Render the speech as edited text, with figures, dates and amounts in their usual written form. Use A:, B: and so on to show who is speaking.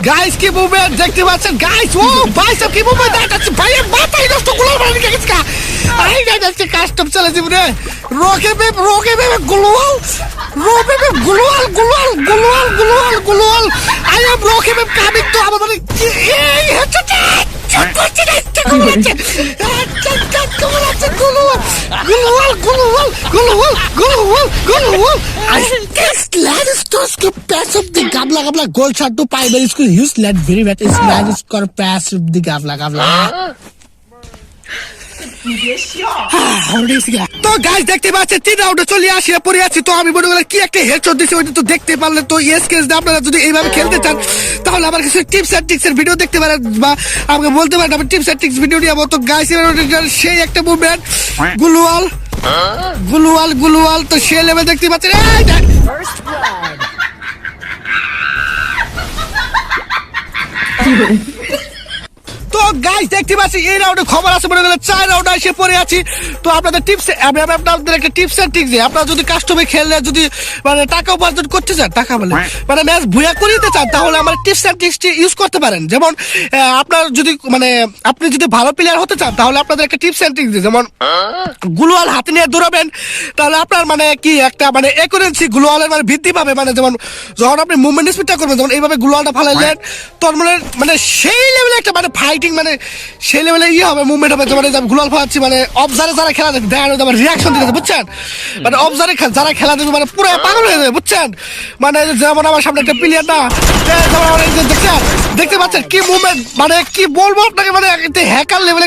A: guys কি movement দেখতে পাচ্ছেন গাইস ও ভাই সব কি মুভমেন্ট দেখাচ্ছে ভাই মাথায় নষ্ট গুলাল মারি গেছে কা আই যাচ্ছে কাস্টম চলে জীবনে রকে বেব গুলাল রকে বেব গুলাল I am rake babe coming তো আমাদের এই headshot Gabla gold shot to primary school use led very bad is managed score pass the gabla তো গাইস দেখতে পাচ্ছেন 3 রাউন্ডে চলে আসি পড়ে আছি তো আমি মনে করলাম কি একটা হেডশট দিছি ওইটা তো দেখতে পারলেন তো এসকেস আপনারা যদি এইভাবে খেলতে চান তাহলে আমার কাছে টিপস এন্ড ট্রিক্স এর ভিডিও দেখতে পারেন বা আমাকে বলতে পারেন আমি টিপস এন্ড ট্রিক্স ভিডিও নিয়ে তো গাইস সেই একটা মুভমেন্ট গুলওয়াল তো সে লেভেল দেখতে পাচ্ছেন তো গাইস দেখতে পাচ্ছি এই রাউন্ডে খবর আছে মনে গেলে 4 রাউন্ডে এসে পড়ে আছি তো আপনাদের টিপস আমি আপনাদের একটা টিপস এন্ড ট্রিক্স দিই আপনারা যদি কাস্টমে খেললে যদি মানে টাকা উপার্জন করতে চান টাকা মানে ম্যাচ ভুয়া করিতে চান তাহলে আমার টিপস এন্ড ট্রিক্সটি ইউজ করতে পারেন যেমন আপনার যদি মানে আপনি যদি ভালো প্লেয়ার হতে চান তাহলে আপনাদের একটা টিপস এন্ড ট্রিক্স দিই যেমন গ্লুয়াল হাতে নিয়ে দৌড়াবেন তাহলে আপনার মানে কি একটা মানে একুরেন্সি গ্লুয়ালের মানে বৃদ্ধি পাবে মানে যেমন যখন আপনি মুভমেন্ট স্পিডটা করবেন যেমন এইভাবে গ্লুয়ালটা ফালাইলেন তোর মানে সেই লেভেলে একটা মানে ফাইটিং মানে সেই লেভেলে হবে মুভমেন্ট হবে মানে গ্লুয়াল ফালাচ্ছি মানে অবজারে যারা খেলা দেখে দেখা রিয়াকশন দিতেছে বুঝছেন মানে অবজারে যারা খেলা দেখবে মানে পুরো পাগল হয়ে যাবে বুঝছেন মানে যেমন আমার সামনে একটা প্লেয়ার না দেখতে পাচ্ছেন কি মুভমেন্ট মানে কি বলবো আপনাকে মানে হ্যাকার লেভেলে